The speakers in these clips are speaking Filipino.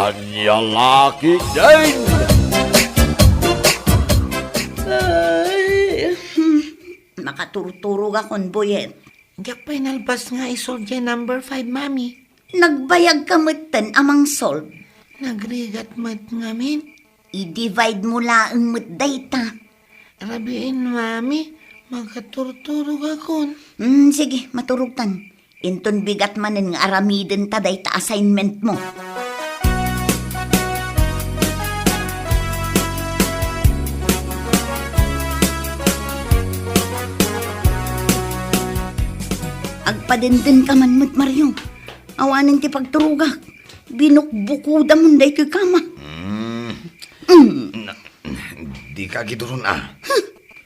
Anya laki din! Ay, makaturturog akong buyet. Diyak pa'y nalbas nga isoldier number 5, mami. Nagbayag kamutan amang solve. Nagrigat mat ngamin. I-divide mo laang mutday ta. Rabiin, mami. Magkaturturog akon. Sige, maturugtan. Inton bigat manin nga aramiden ta day ta assignment mo. Agpadenden ka man mo't Mario. Awanin ti pagturugak. Binukbukuda mo day ko'y kama. Di ka gituron ah.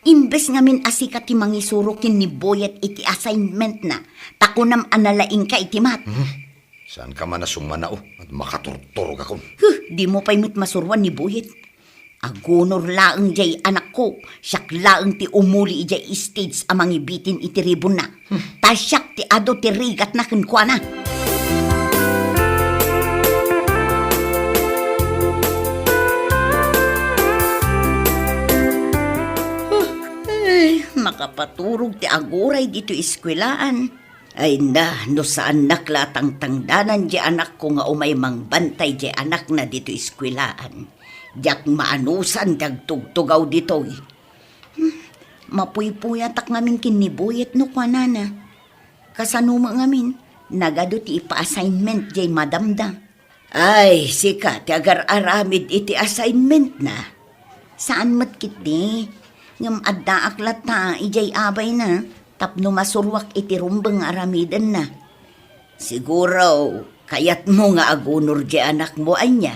Imbes ngamin asika ti mangisurukin ni Boyet iti assignment na. Takunam analaing ka iti mat. Saan ka man na sumanao at makaturturog ako? Di mo pa'y mo't masurwan ni Boyet. Agunor laeng jay anak ko. Siyak laeng ti umuli ijay stage amang ibitin iti ribon na. Ta siyak ti ado ti rigat na kenkwana. Ay, makapaturog ti aguray dito iskwelaan. Ay na, no saan naklatang tangdanan di anak ko nga umay mangbantay di anak na dito iskwelaan. Diyak maanusan dagtugtugaw dito eh. Mapuy-puyatak ngamin kinibuyet no kwa nana. Kasanuma ngamin, nagado ti ipa-assignment jay madamda. Ay, sika, ti agar aramid iti assignment na. Saan matkit ni? Ngam adda aklat ta, ijay abay na. Tapno masurwak iti rumbang aramidan na. Siguro, kayat mo nga agunor jay anak mo anya.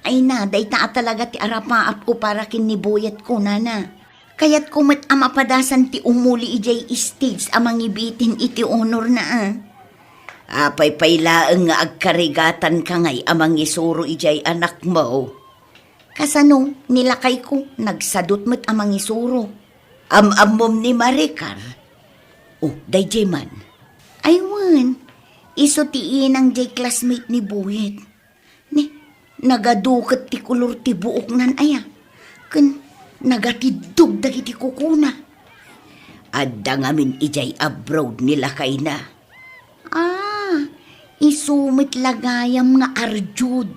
Ay na, day taa talaga ti arapaap ko para kinibuyat ko, nana. Kaya't kumit amapadasan ti umuli ijay stage amang ibitin iti honor na Apay paylaeng nga agkarigatan ka ngay amang isuro ijay anak mo. Kasano, nilakay ko, nagsadot mo't amang isuro. Amom ni Maricar. Oh, day jay man. Aywan, iso tiin ang jay classmate ni Buyet. Nagadukat ti kulor ti buok nan aya. Ken nagatidog dagiti kukuna. Adda ngamin ijay abroad nila kay na. Isumit lagayam nga arjud.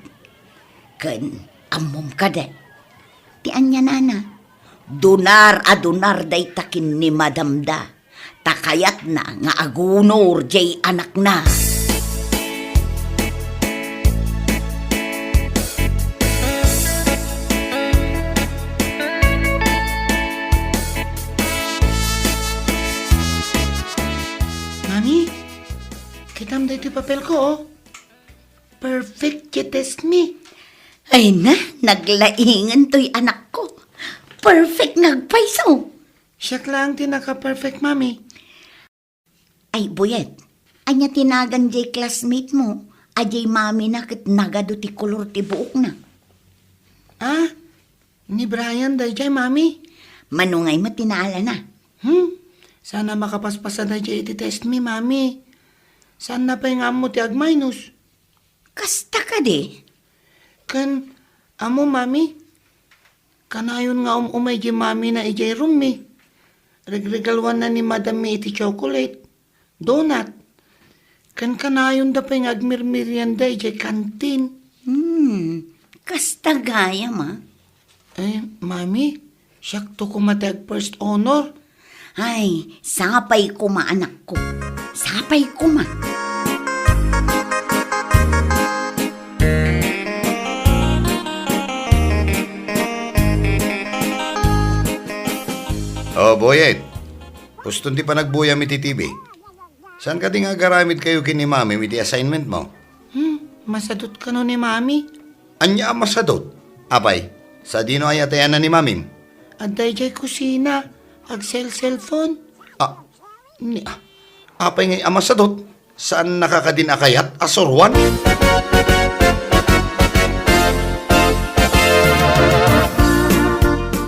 Ken amom kada. Ti anya nana. Dunar day takin ni madamda. Takayat na nga agunor jay anak na. Kitam da ito papel ko, oh. Perfect you test me. Ay na, naglaingan to'y anak ko. Perfect nagpaiso. Siyak lang tinaka-perfect, mami. Ay, Buyet, anya tinagan jay classmate mo, ajay mami na kat nagado ti kolor ti buok na. Ni Brian da jay, mami. Manungay matinaala na. Sana makapaspasa da jay iti test me, mami. Saan na pa yung amo ti agminus? Kasta ka di. Kan, amo mami. Kanayon nga umay di mami na ijay room mi. Regregalwan na ni madam mi iti chocolate. Donut. Kan kanayon da pa yung agmirmirian da ijay kantin. Kasta gaya ma. Mami, siyak to kumatag first honor. Ay, sapay ko ma anak ko. Sapay ko ma. Oh, Boyet. Puston di pa nagbuyam iti TV. Saan ka di nga garamit kayo kini mami iti assignment mo? Masadot ka no ni mami. Anya ang masadot? Apay, sa dino ay atayan na ni mamim? Aday jay kusina. Ag cellphone. Apay ngay ang masadot? Saan nakakadinakayat? Asurwan?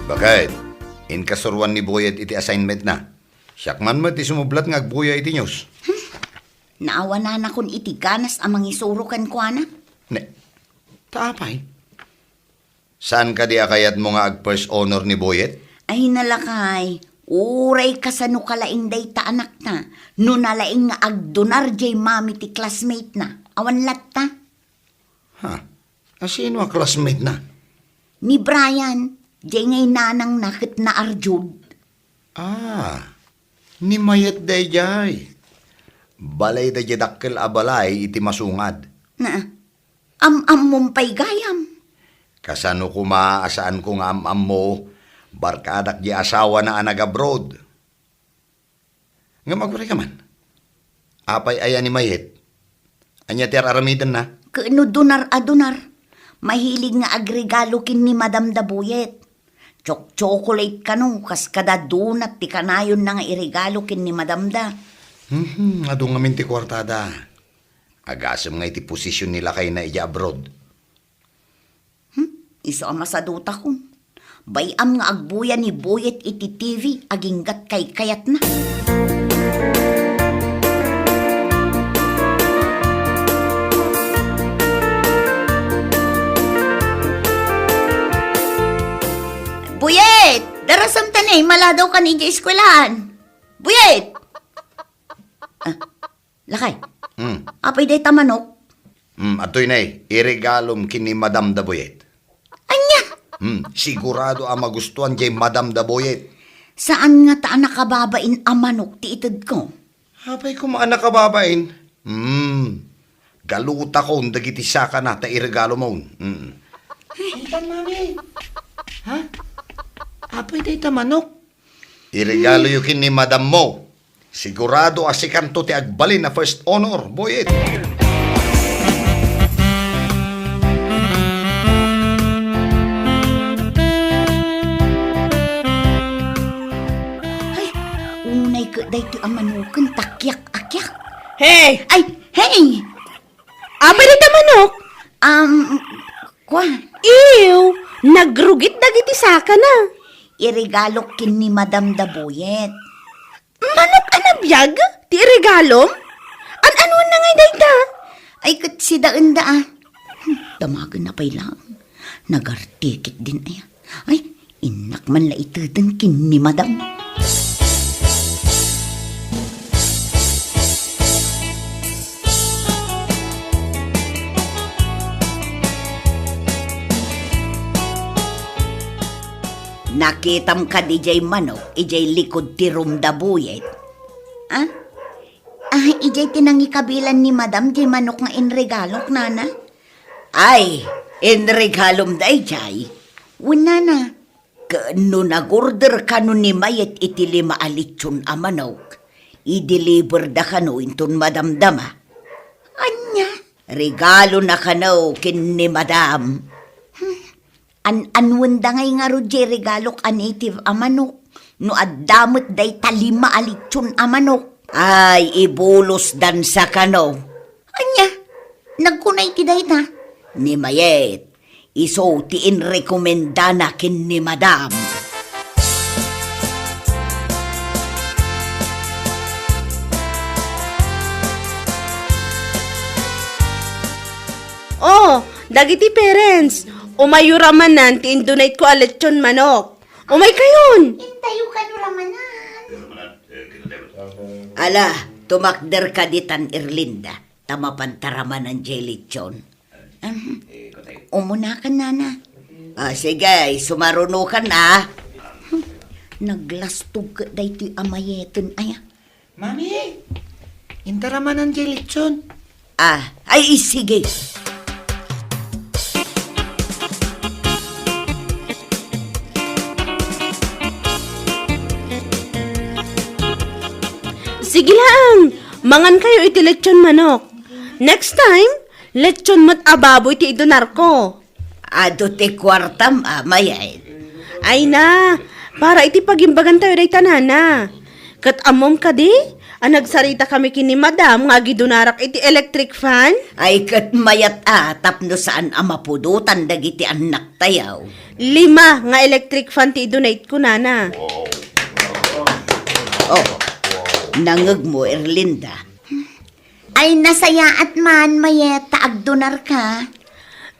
Bakit? In kasurwan ni Boyet iti assignment na. Siyak man mo iti sumublat nga agbuya iti news. Naawa na kun iti ganas amang isurukan ko na. Ne, Taapay. Saan ka di akayat mo nga ag first honor ni Boyet? Ay nalakay, uray ka sa nukalaing day ta anak na, no nalaing nga agdonar jay mami ti classmate na, awan latta. Ha? Sino ang classmate na? Ni Brian, jay ngay nanang nakit na Arjud. Ni mayat day jay. Balay da dakkel abalay iti masungad. Na, am mumpay gayam. Kasano ko maaasaan ko nga am mo, barkadak di asawa na anag abroad. Nga magpare ka man. Apay aya ni mayet. Anya ti aramidan na. Kaano donar. Mahilig nga agregalo kin ni Madam Dabuyet. Chocolate kanu, kas kada donut ti kanayon na nga iregalo kin ni Madam Da. Adong nga minti kwartada. Agasam nga iti posisyon nila kay na iya abroad. Iso ang masaduta ko. Bayam nga agbuya ni Boyet iti TV, aginggat kay kayat na. Buyet! Darasam tanay, maladaw ka ni eskwelahan. Buyet! Lakay, apay day tamanok. Atoy na iregalom kini Madam Daboyet. Anya? Sigurado ang magustuhan jay Madam Daboyet. Saan nga taan nakababain ang manok ti itad ko? Apay ko maanak ka babain. Galuta ko, dagiti saka na, ta iregalo mo. Intan, mami. Ha? Apay day ta manok. Iregalo yukin ni Madam mo. Sigurado asikanto ti agbalin na first honor, Boyet. Ay, unay ka day ti ang manukan, takyak-akyak. Hey! Ay, hey! Abay na manok! Kwa, Ew! Nagrugit dagiti saka na. iregalo kin ni Madam Dabuyet. Manok anabiyag? Ti regalom? Ano na ngay dayta? Ay, kat si daan da ah. Damagan na pa'y lang. Nagartikit din ay. Ay, inak man la itudan kin ni Madam. Nakitam ka di jay manok, ijay likod ti Rumdabuyet. Ah? Ijay tinangi kabilan ni Madam jay manok nga inregalok, nana. Ay, inregalom day jay. Wala na. Kano nag-order ka nun ni Mayet iti 5 alitsyon a manok. I-deliver da ka no intun Madam Dama. Anya? Regalo na ka no kin ni Madam. Anwanda ngay nga Roger regalok a native a manok. No addamot day 5 alitsyon a manok. Ay, ibulos dan sa kano. Anya? Nagkunay ti day ta? Ni Mayet. Iso ti inrekomenda na kin ni Madam. Oh, dagiti parents. Umayuramanan ti indonate ko aletsyon manok. Umay kayon. Tayo ka ramanan. Ala, tumakder ka ditan Irlinda. Tamapantaraman ng jellychon. Umuna ka, nana. Sige, sumaruno ka na. Naglastog ka day ti amayeton, aya. Mami, intaraman ang jelitson. Ay, sige. Sige lang. Mangan kayo iti lechon manok. Next time, lechon mat ababoy ti idonar ko. Ado ti kwartam, mayay. Ay na, para iti pagimbagan tayo day tanana. Kat amom ka di, nagsarita kami kini Madam nga gidunarak iti electric fan. Ay, kat mayat tapno saan amapudutan dagiti anak tayaw. 5 nga electric fan ti donate ko nana. Oh, nangag mo, Erlinda. Ay, nasaya at man, mayeta, agdonar ka.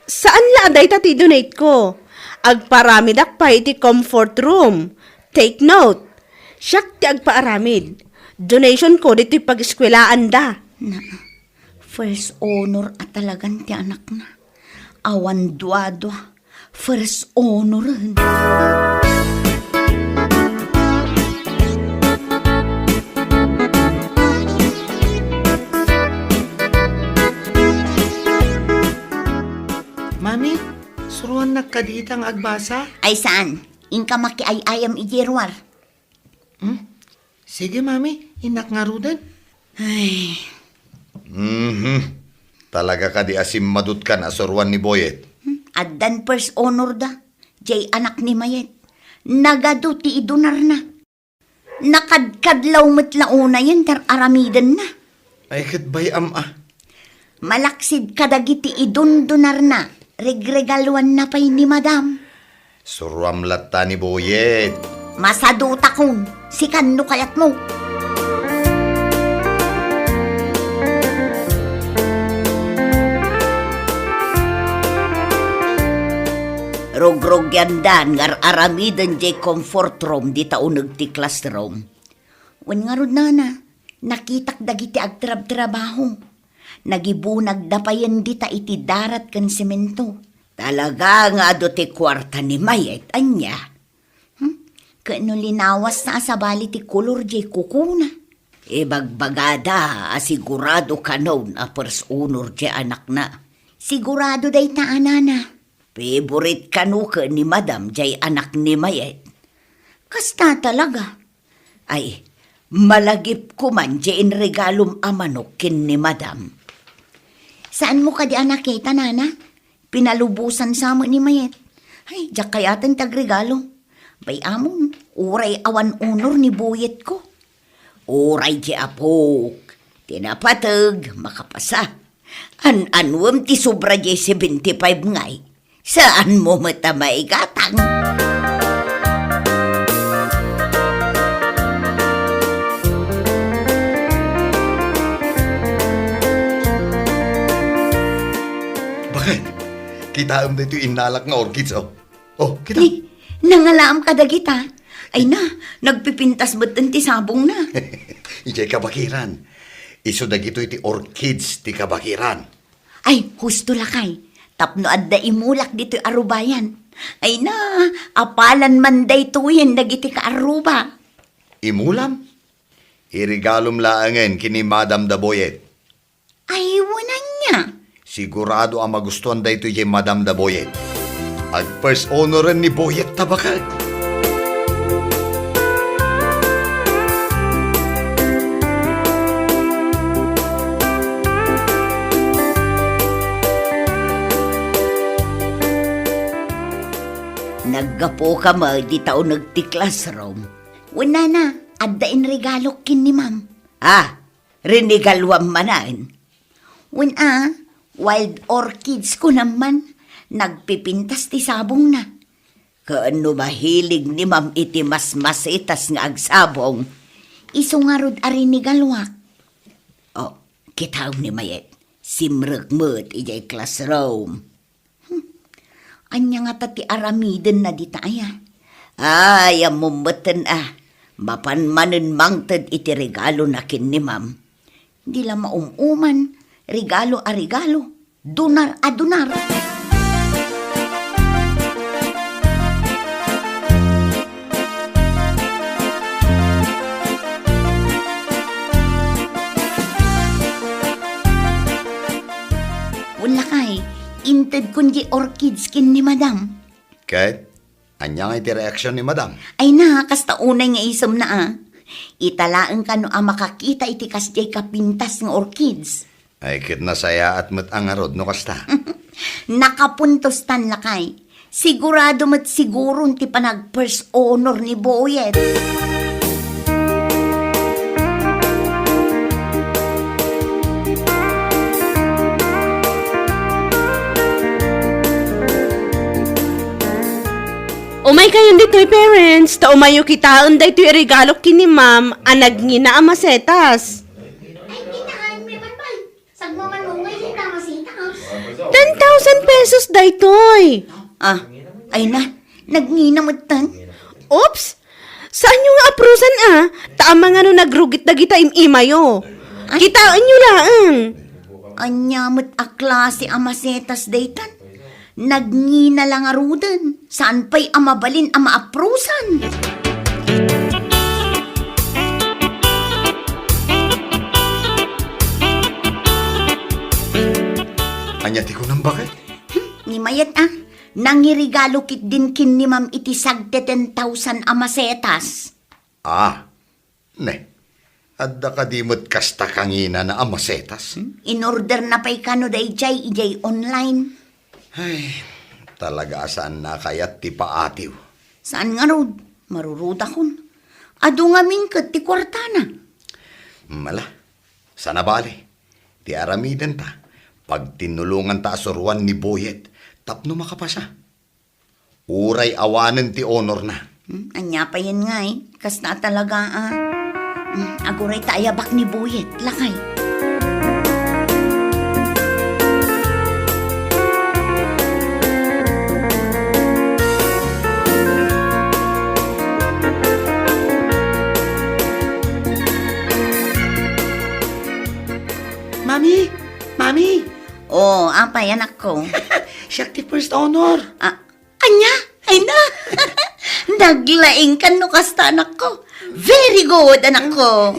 Saan la aday ta ti donate ko? Agparamidak pa iti comfort room. Take note. Siyak ti agpaaramid. Donation ko dito'y pag-eskwelaan da. Na, first honor at talagang ti anak na. Awan dwa-dwa. First honor. Mami, suruan na kaditang agbasa? Ay saan? Inka makiayayam ijerwar. Sige, Mami. Inak nga rudan. Ay, Talaga ka di asim madut ka na sorwan ni Boyet. addan first honor da. Jay anak ni Mayet. Nagado ti idunar na. Nakadkadlaw matlauna yan tar aramidan na. Ay kat bayam ah. Malaksid kadagiti idundunar na. Regregaluan na pa'y ni madam. Surwam latta ni Boyet. Masaduta kong. Si kanno kayat mo. Rogrog yandan ngar aramidan jay comfort room di taunag ti classroom. Wan nga rod nana, nakitak dagiti agtrab-trabaho. Nagibunag da pa yan di ta iti darat kan semento. Talaga nga do ti kwarta ni Mayet, anya. Kano linawas na asabali ti kolor jay kukuna. Bagbagada, asigurado ka na first honor jay anak na. Sigurado day ta anana. Favorite kanu ka ni Madam jay anak ni Mayet. Kasta talaga. Ay, malagip ko man jay in regalom amanok kin ni Madam. Saan mo ka di anak kita, nana? Pinalubusan sa mo ni Mayet. Ay, diyak kayatan tagregalo. Bay amon, uray awan honor ni Boyet ko. Uray di apok. Tinapatag, makapasa. An-anwam ti sobra di 75 ngay. Saan mo matamay gatang? Bakit? Kita am dito inalak nga orchids oh. Oh, kita. Ni, nangalaam ka dagita. Ay na, nagpipintas ba't ti sabong na? Ijay kabakiran. Iso dagito iti orchids ti kabakiran. Ay, husto lakay. Tapno adda imulak dito arubayan. Ay na, apalan man day tuyen dagiti ka aruba. Imulam? Irigalom laangen kini Madam da Boyet. Ay, wanan niya. Sigurado ang magustuhan da ito yung Madam da Boyet. Ag first honoran ni Boyet tabakag. Naggapo ka ma, di tao nagti classroom. Wala na, adda in regalo kin ni ma'am. Ah, rinigalwam manan. Wala, wild orchids ko naman, nagpipintas ti sabong na. Kaano mahilig ni ma'am iti mas masitas nga agsabong, iso nga rod arinigalwak. Oh, kitaw ni Mayet, simrek mo't ijay classroom. Anya nga tati aramiden na di taaya. Ay, amumatan mapanmanen mangtad iti regalo na kin ni ma'am. Di la maumuman, regalo a regalo, dunar a dunar. Wala kay, inted kundi orchids kin ni madam. Kahit, anya nga iti reaksyon ni Madam. Ay na, kasta unay nga isom na Italaan ka no makakita iti kasjay kapintas ng orchids. Ay kit nasaya at matangarod no kasta. Nakapuntos tan lakay. Sigurado mat siguro ti panag first honor ni Boyet. Umay kayo dito'y parents, ta umayo kita unday to'y regalo kini ma'am, anag ngina ang masetas. Ay, tinahan, may balbal. Sag mo manungay, hindi ka masita. 10,000 pesos daytoy. Ah, ay na, nagnginamatan. Oops! Saan nyo nga aprusan Tama nga no nagrugit na kita imayo. Kitaan nyo lang. Anyamot a klase amasetas daytan. Nagngina lang arudan. Saan pa'y amabalin ama aprusan? Anya ti ko nang bakit? Ni mayat nangirigalo kit din kin ni ma'am iti sagte 10,000 amasetas. Ne. Adda ka dimot kasta kangina na amasetas. In order na pa'y kano da ijay online. Ay, talaga saan na kayat ti paatiw. Saan nga rod? Maruruda kun. Ado nga mingkat ti kwartana. Mala, sana bali. Ti aramiden ta. Pag tinulungan ta asuruan ni Boyet, tapno makapasa. Uray awanen ti honor na. Anya pa yan nga Kas na talaga aguray taayabak ni Buyet. Lakay. Mami! Mami! Oh, apay anak ko. Siya ti first honor. Anya? Ay na! Naglaing ka no kasta anak ko. Very good, anak ko.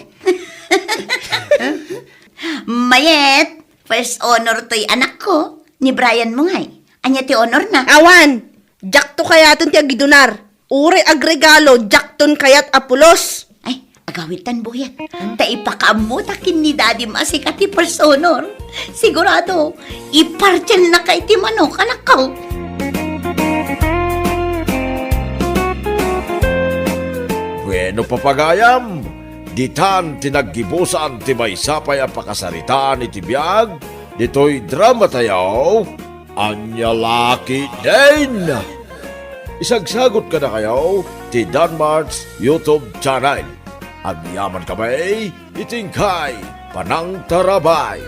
Mayet, first honor to'y anak ko. Ni Brian mo ngay. Anya ti honor na. Awan! Jakto kayaton ti agidunar. Uri agregalo, jakton kayat apulos. Ay, agawitan Buyet. Ta ipakaamutakin ni Daddy Masika ti first honor. Sigurado, ipartyan na kay ti manok, anak ko. Bueno papagayam, ditan tinaggibusan ti maysapay ang pakasaritaan iti biyag, dito'y drama tayaw, anya laki din. Isagsagot ka na kayo, ti Danmar's YouTube channel. Ang yaman kamay, itingkay, panang tarabay.